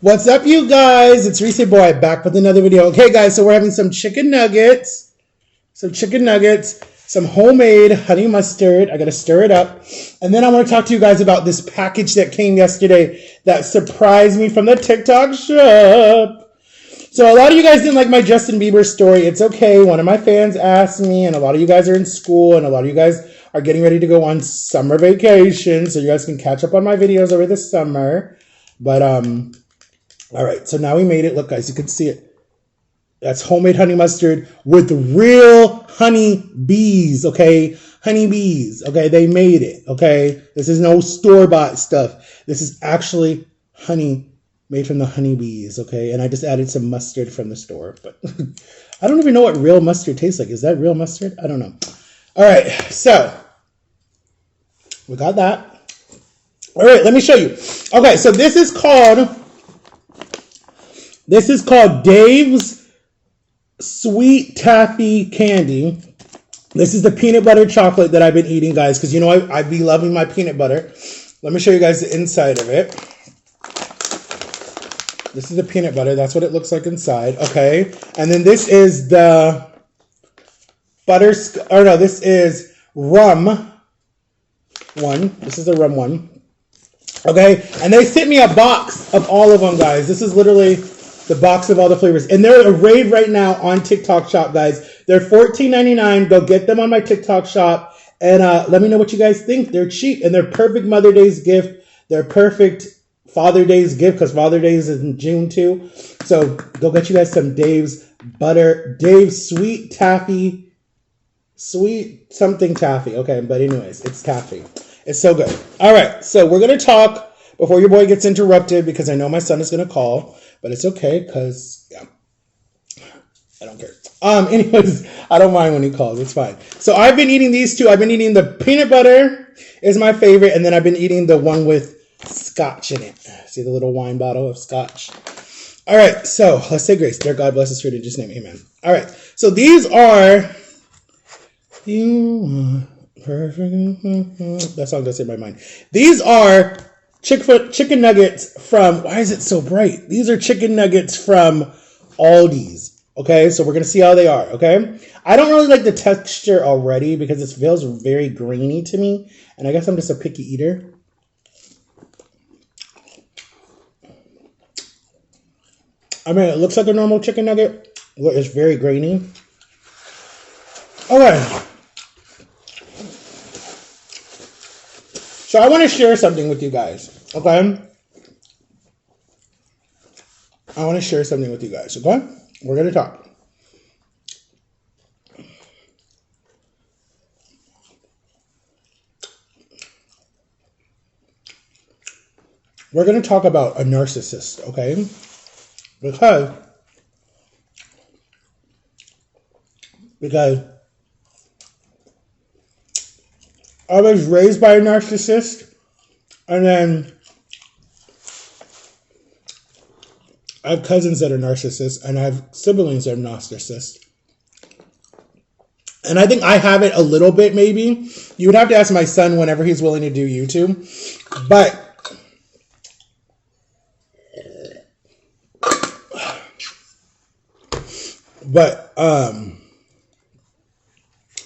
What's up, you guys? It's Reese Boy back with another video. Okay, guys, so we're having some chicken nuggets. Some homemade honey mustard. I gotta stir it up. And then I want to talk to you guys about this package that came yesterday that surprised me from the TikTok shop. So a lot of you guys didn't like my Justin Bieber story. It's okay. One of my fans asked me, and a lot of you guys are in school, and a lot of you guys are getting ready to go on summer vacation, so you guys can catch up on my videos over the summer. But, all right, so now we made it. Look, guys, you can see it. That's homemade honey mustard with real honey bees, okay? Honey bees, okay? They made it, okay? This is no store-bought stuff. This is actually honey made from the honey bees, okay? And I just added some mustard from the store, but I don't even know what real mustard tastes like. Is that real mustard? I don't know. All right, so we got that. All right, let me show you. Okay, so this is called Dave's Sweet Taffy Candy. This is the peanut butter chocolate that I've been eating, guys, because you know I be loving my peanut butter. Let me show you guys the inside of it. This is the peanut butter. That's what it looks like inside, okay? And then this is the this is rum one. This is the rum one. Okay, and they sent me a box of all of them, guys. This is literally the box of all the flavors. And they're arrayed right now on TikTok shop, guys. They're $14.99. Go get them on my TikTok shop. And let me know what you guys think. They're cheap, and they're perfect Mother's Day's gift. They're perfect Father's Day's gift, because Father's Day is in June, too. So go get you guys some Dave's Sweet Taffy. Sweet something taffy. Okay, but anyways, it's taffy. It's so good. All right, so we're going to talk before your boy gets interrupted, because I know my son is going to call, but it's okay, because, yeah, I don't care. Anyways, I don't mind when he calls. It's fine. So I've been eating these two. I've been eating the peanut butter is my favorite, and then I've been eating the one with scotch in it. See the little wine bottle of scotch? All right, so let's say grace. Dear God, bless us for in Jesus' name. Amen. All right, so these are... You are perfect. That song does in my mind. These are chicken nuggets from... Why is it so bright? These are chicken nuggets from Aldi's. Okay, so we're going to see how they are, okay? I don't really like the texture already because it feels very grainy to me. And I guess I'm just a picky eater. I mean, it looks like a normal chicken nugget. It's very grainy. Okay. So I want to share something with you guys, okay? I want to share something with you guys, okay? We're going to talk. We're going to talk about a narcissist, okay? Because I was raised by a narcissist, and then I have cousins that are narcissists, and I have siblings that are narcissists. And I think I have it a little bit, maybe. You would have to ask my son whenever he's willing to do YouTube. But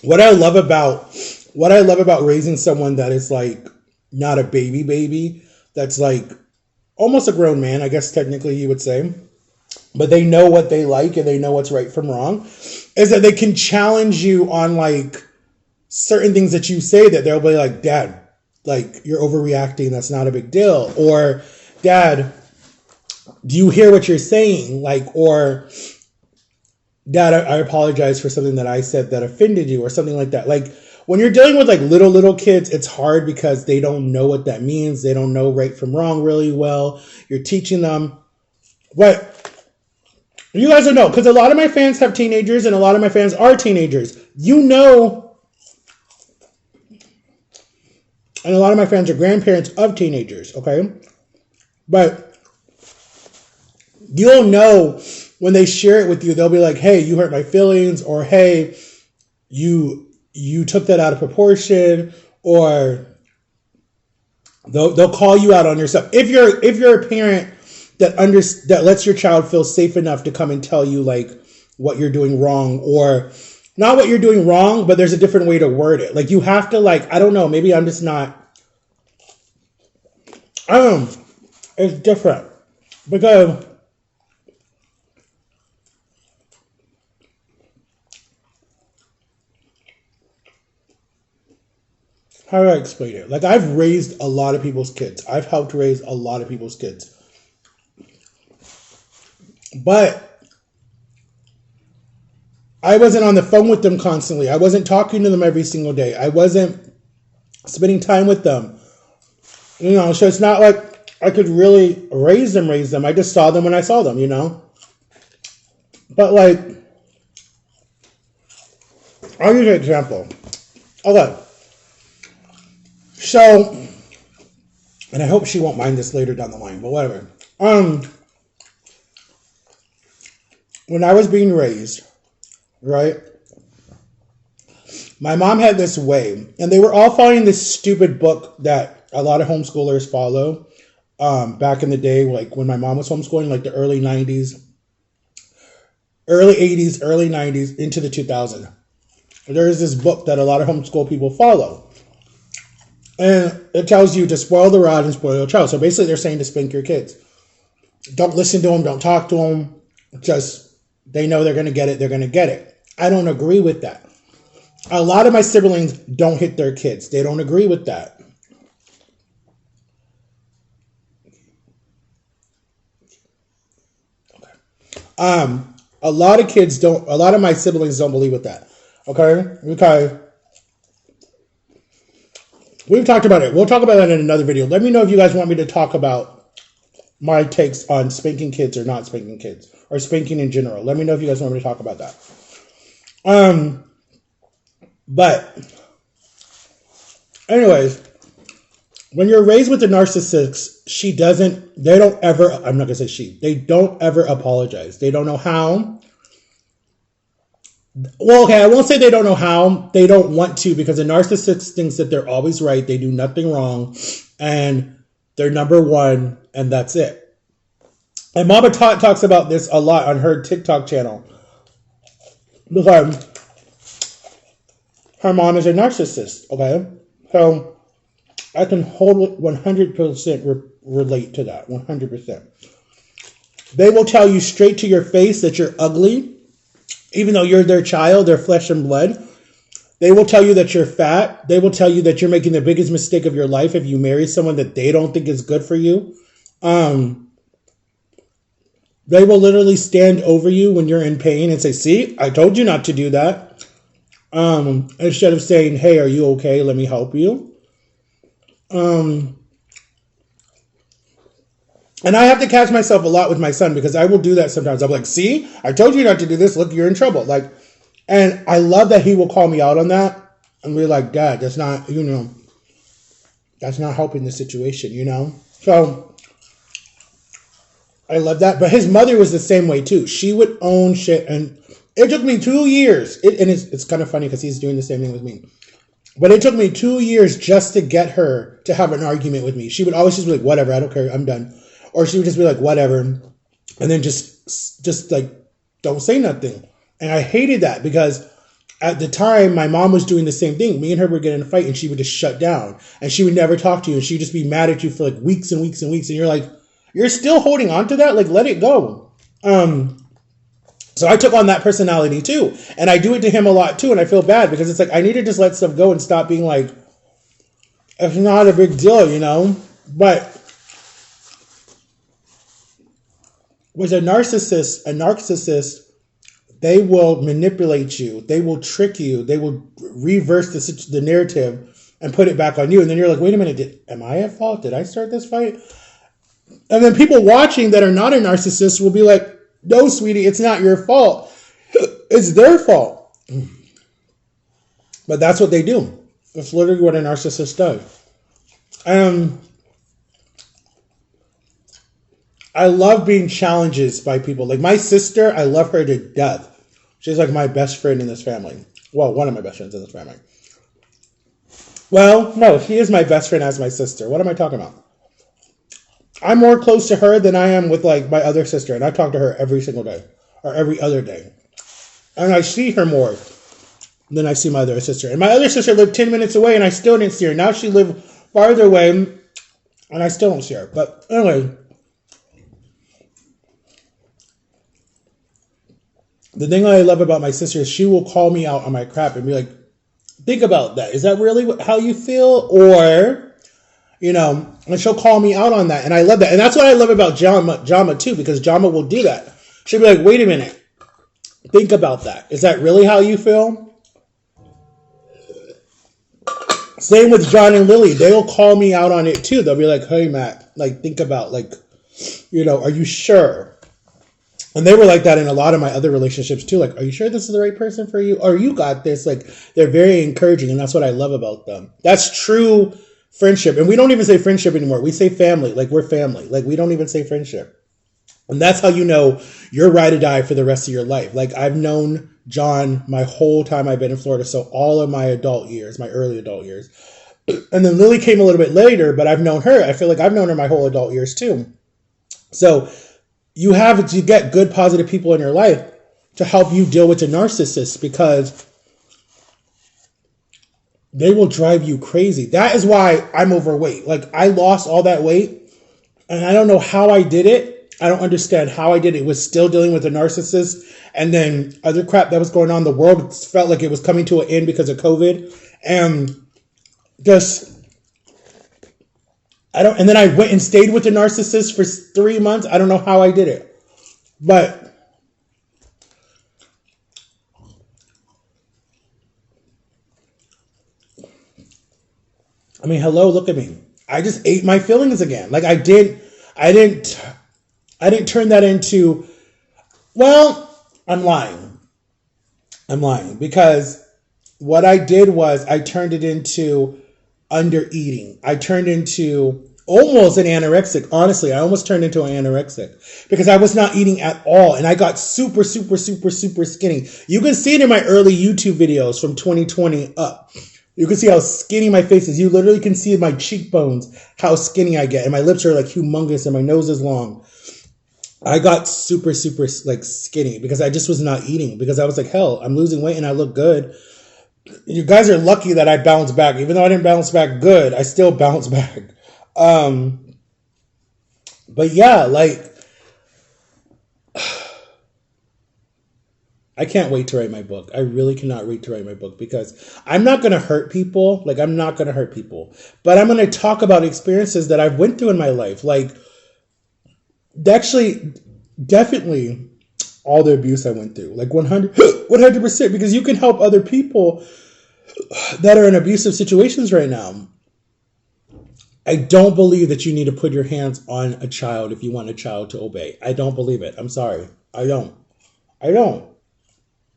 what I love about raising someone that is like not a baby, that's like almost a grown man, I guess technically you would say, but they know what they like and they know what's right from wrong, is that they can challenge you on like certain things that you say, that they'll be like, Dad, like you're overreacting, that's not a big deal. Or Dad, do you hear what you're saying? Like, or Dad, I apologize for something that I said that offended you, or something like that. Like when you're dealing with like little kids, it's hard because they don't know what that means. They don't know right from wrong really well. You're teaching them. But you guys don't know, because a lot of my fans have teenagers and a lot of my fans are teenagers. You know, and a lot of my fans are grandparents of teenagers, okay? But you'll know when they share it with you, they'll be like, hey, you hurt my feelings, or hey, you took that out of proportion, or they'll call you out on yourself. If you're a parent that lets your child feel safe enough to come and tell you like what you're doing wrong, or not what you're doing wrong, but there's a different way to word it. Like you have to like, I don't know, maybe I'm just not, I don't know, it's different because how do I explain it? Like I've raised a lot of people's kids. I've helped raise a lot of people's kids. But I wasn't on the phone with them constantly. I wasn't talking to them every single day. I wasn't spending time with them. You know, so it's not like I could really raise them. I just saw them when I saw them, you know. But like, I'll use an example. Okay. So, and I hope she won't mind this later down the line, but whatever. When I was being raised, right, my mom had this way, and they were all following this stupid book that a lot of homeschoolers follow. Back in the day, like when my mom was homeschooling, like the early 90s, early 80s, early 90s, into the 2000s. There is this book that a lot of homeschool people follow. And it tells you to spoil the rod and spoil your child. So basically they're saying to spank your kids. Don't listen to them. Don't talk to them. Just, they know they're going to get it. They're going to get it. I don't agree with that. A lot of my siblings don't hit their kids. They don't agree with that. Okay. A lot of my siblings don't believe with that. Okay? We've talked about it. We'll talk about that in another video. Let me know if you guys want me to talk about my takes on spanking kids or not spanking kids, or spanking in general. Let me know if you guys want me to talk about that. But anyways, when you're raised with a narcissist, they don't ever apologize. They don't know how. Well, okay, I won't say they don't know how. They don't want to, because a narcissist thinks that they're always right. They do nothing wrong, and they're number one, and that's it. And Mama Tot talks about this a lot on her TikTok channel, because her mom is a narcissist, okay? So I can 100% relate to that, 100%. They will tell you straight to your face that you're ugly, even though you're their child, their flesh and blood. They will tell you that you're fat. They will tell you that you're making the biggest mistake of your life if you marry someone that they don't think is good for you. They will literally stand over you when you're in pain and say, see, I told you not to do that. Instead of saying, hey, are you okay? Let me help you. And I have to catch myself a lot with my son, because I will do that sometimes. I'm like, see, I told you not to do this. Look, you're in trouble. Like, and I love that he will call me out on that and be like, Dad, that's not, that's not helping the situation, So I love that. But his mother was the same way too. She would own shit, and it took me 2 years. And it's kind of funny because he's doing the same thing with me. But it took me 2 years just to get her to have an argument with me. She would always just be like, whatever, I don't care, I'm done. Or she would just be like, whatever. And then just like, don't say nothing. And I hated that, because at the time, my mom was doing the same thing. Me and her would get in a fight, and she would just shut down. And she would never talk to you. And she would just be mad at you for like weeks and weeks and weeks. And you're like, you're still holding on to that? Like, let it go. So I took on that personality too. And I do it to him a lot too. And I feel bad, because it's like, I need to just let stuff go and stop being like, it's not a big deal, But with a narcissist, they will manipulate you. They will trick you. They will reverse the narrative and put it back on you. And then you're like, wait a minute, am I at fault? Did I start this fight? And then people watching that are not a narcissist will be like, no, sweetie, it's not your fault. It's their fault. But that's what they do. That's literally what a narcissist does. I love being challenged by people. Like my sister, I love her to death. She's like my best friend in this family. Well, one of my best friends in this family. Well, no, she is my best friend as my sister. What am I talking about? I'm more close to her than I am with like my other sister, and I talk to her every single day or every other day, and I see her more than I see my other sister. And my other sister lived 10 minutes away, and I still didn't see her. Now she lived farther away, and I still don't see her. But anyway, the thing I love about my sister is she will call me out on my crap and be like, think about that. Is that really how you feel? Or, and she'll call me out on that. And I love that. And that's what I love about Jama too, because Jama will do that. She'll be like, wait a minute. Think about that. Is that really how you feel? Same with John and Lily. They'll call me out on it too. They'll be like, hey, Matt, like, think about, like, are you sure? And they were like that in a lot of my other relationships too. Like, are you sure this is the right person for you? Or you got this? Like, they're very encouraging, and that's what I love about them. That's true friendship. And we don't even say friendship anymore. We say family. Like, we're family. Like, we don't even say friendship. And that's how you know you're ride or die for the rest of your life. Like, I've known John my whole time I've been in Florida. So all of my adult years, my early adult years. And then Lily came a little bit later, but I've known her. I feel like I've known her my whole adult years too. So you have to get good, positive people in your life to help you deal with the narcissists, because they will drive you crazy. That is why I'm overweight. Like, I lost all that weight, and I don't know how I did it. I don't understand how I did it. It was still dealing with a narcissist, and then other crap that was going on. The world felt like it was coming to an end because of COVID, and and then I went and stayed with the narcissist for 3 months. I don't know how I did it, but I mean, hello, look at me. I just ate my feelings again. Like, I didn't turn that into, well, I'm lying because what I did was I turned it into under eating. I turned into almost an anorexic. Honestly, I almost turned into an anorexic because I was not eating at all. And I got super, super, super, super skinny. You can see it in my early YouTube videos from 2020 up. You can see how skinny my face is. You literally can see my cheekbones, how skinny I get. And my lips are like humongous and my nose is long. I got super, super like skinny because I just was not eating, because I was like, hell, I'm losing weight and I look good. You guys are lucky that I bounced back. Even though I didn't bounce back good, I still bounced back. But yeah, like, I can't wait to write my book. I really cannot wait to write my book, because I'm not going to hurt people. Like, I'm not going to hurt people, but I'm going to talk about experiences that I've went through in my life. Like, actually, definitely all the abuse I went through, like 100%, because you can help other people that are in abusive situations right now. I don't believe that you need to put your hands on a child if you want a child to obey. I don't believe it. I'm sorry. I don't.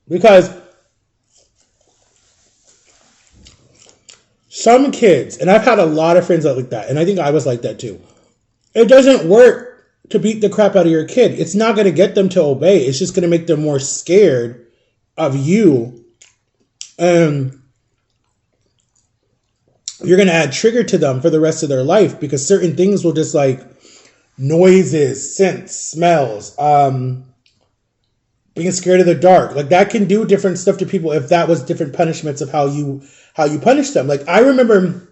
Because some kids, and I've had a lot of friends like that, and I think I was like that too. It doesn't work to beat the crap out of your kid. It's not going to get them to obey. It's just going to make them more scared of you. And you're going to add trigger to them for the rest of their life, because certain things will just, like noises, scents, smells, being scared of the dark. Like, that can do different stuff to people if that was different punishments of how you punish them. Like, I remember,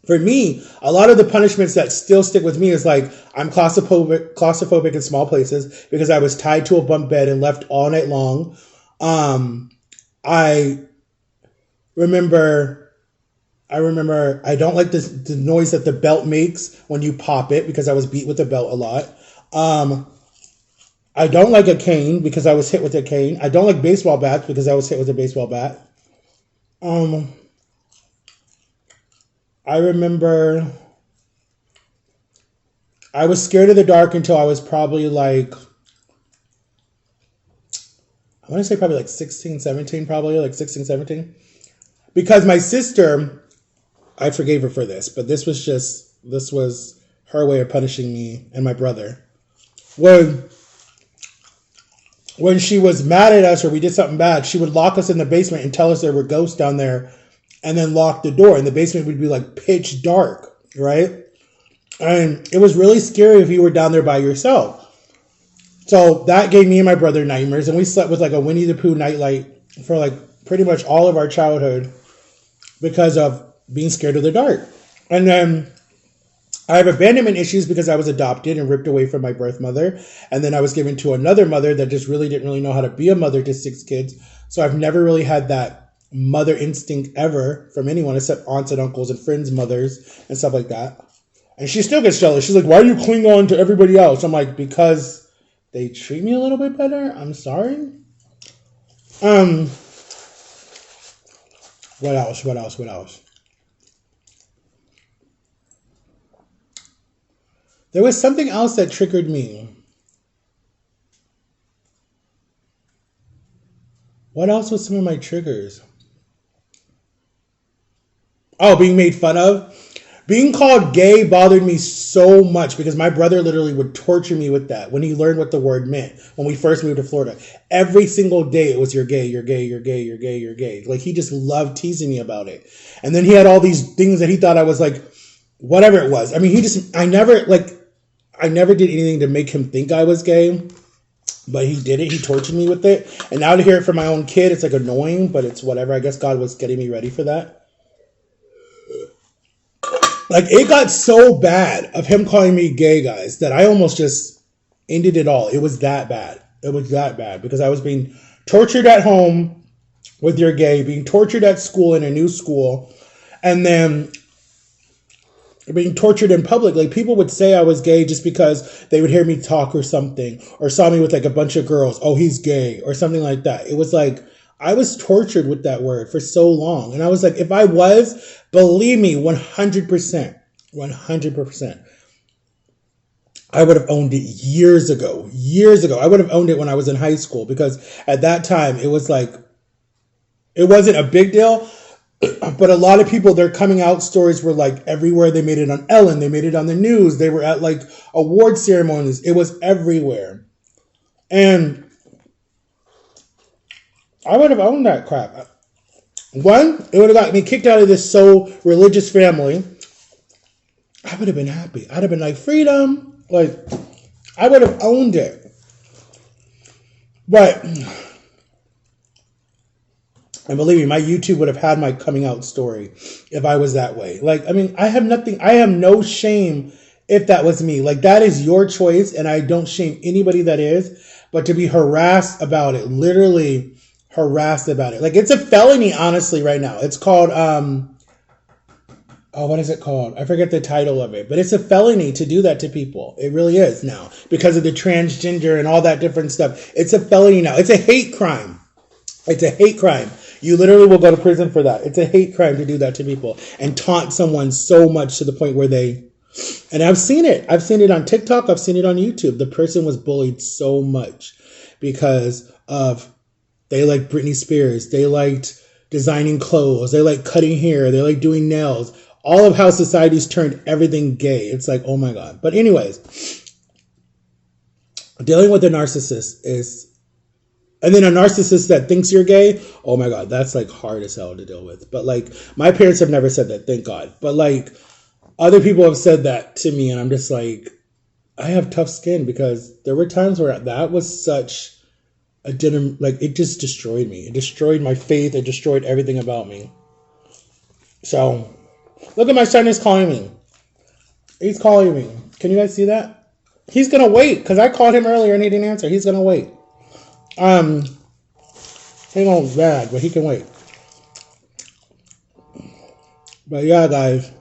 for me, a lot of the punishments that still stick with me is like, I'm claustrophobic in small places because I was tied to a bunk bed and left all night long. I remember I don't like the noise that the belt makes when you pop it, because I was beat with the belt a lot. I don't like a cane because I was hit with a cane. I don't like baseball bats because I was hit with a baseball bat. I remember I was scared of the dark until I was probably like, I want to say probably like 16, 17, probably like 16, 17. Because my sister, I forgave her for this, but this was her way of punishing me and my brother. When she was mad at us or we did something bad, she would lock us in the basement and tell us there were ghosts down there, and then lock the door. And the basement would be like pitch dark, right? And it was really scary if you were down there by yourself. So that gave me and my brother nightmares, and we slept with like a Winnie the Pooh nightlight for like pretty much all of our childhood because of being scared of the dark. And then I have abandonment issues because I was adopted and ripped away from my birth mother. And then I was given to another mother that just really didn't really know how to be a mother to 6 kids. So I've never really had that mother instinct ever from anyone except aunts and uncles and friends' mothers and stuff like that. And she still gets jealous. She's like, why do you cling on to everybody else? I'm like, because they treat me a little bit better. I'm sorry. What else? There was something else that triggered me. What else was some of my triggers? Oh, being made fun of. Being called gay bothered me so much because my brother literally would torture me with that when he learned what the word meant when we first moved to Florida. Every single day it was, you're gay, you're gay, you're gay, you're gay, you're gay. Like, he just loved teasing me about it. And then he had all these things that he thought I was like, whatever it was. I mean, I never did anything to make him think I was gay, but he did it. He tortured me with it. And now to hear it from my own kid, it's like annoying, but it's whatever. I guess God was getting me ready for that. Like, it got so bad of him calling me gay, guys, that I almost just ended it all. It was that bad. It was that bad because I was being tortured at home with you're gay, being tortured at school in a new school, and then being tortured in public. Like, people would say I was gay just because they would hear me talk or something, or saw me with like a bunch of girls. Oh, he's gay, or something like that. It was like, I was tortured with that word for so long. And I was like, if I was, believe me, 100%, I would have owned it years ago. I would have owned it when I was in high school, because at that time it was like, it wasn't a big deal, but a lot of people, their coming out stories were like everywhere. They made it on Ellen. They made it on the news. They were at like award ceremonies. It was everywhere. And I would have owned that crap. One, it would have got me kicked out of this so religious family. I would have been happy. I'd have been like, freedom. Like, I would have owned it. But, and believe me, my YouTube would have had my coming out story if I was that way. Like, I mean, I have no shame if that was me. Like, that is your choice, and I don't shame anybody that is. But to be harassed about it, literally harassed about it. Like, it's a felony, honestly, right now. It's called, what is it called? I forget the title of it, but it's a felony to do that to people. It really is now, because of the transgender and all that different stuff. It's a felony now. It's a hate crime. It's a hate crime. You literally will go to prison for that. It's a hate crime to do that to people and taunt someone so much to the point where and I've seen it. I've seen it on TikTok. I've seen it on YouTube. The person was bullied so much because of, they liked Britney Spears. They liked designing clothes. They liked cutting hair. They liked doing nails. All of how society's turned everything gay. It's like, oh my God. But anyways, dealing with a narcissist is, and then a narcissist that thinks you're gay, oh my God, that's like hard as hell to deal with. But like, my parents have never said that, thank God. But like, other people have said that to me, and I'm just like, I have tough skin, because there were times where that was such, it just destroyed me. It destroyed my faith. It destroyed everything about me. So, look at my son is calling me. He's calling me. Can you guys see that? He's going to wait, because I called him earlier and he didn't answer. He's going to wait. He won't bad, but he can wait. But yeah, guys.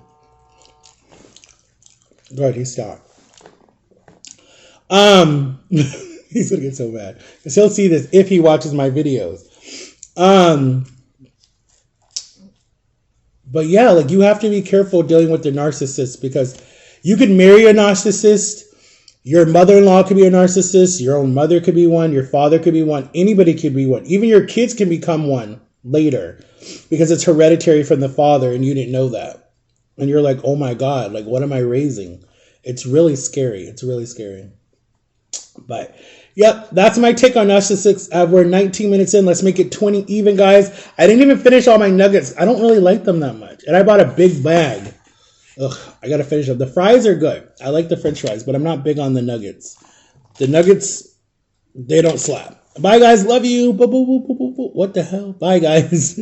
Good, he stopped. He's gonna get so mad, because he'll see this if he watches my videos. But yeah, like, you have to be careful dealing with the narcissist, because you could marry a narcissist. Your mother-in-law could be a narcissist. Your own mother could be one. Your father could be one. Anybody could be one. Even your kids can become one later, because it's hereditary from the father and you didn't know that. And you're like, oh my God, like, what am I raising? It's really scary. It's really scary. But yep, that's my take on narcissists. We're 19 minutes in. Let's make it 20 even, guys. I didn't even finish all my nuggets. I don't really like them that much. And I bought a big bag. Ugh, I gotta finish up. The fries are good. I like the French fries, but I'm not big on the nuggets. The nuggets, they don't slap. Bye, guys. Love you. What the hell? Bye, guys.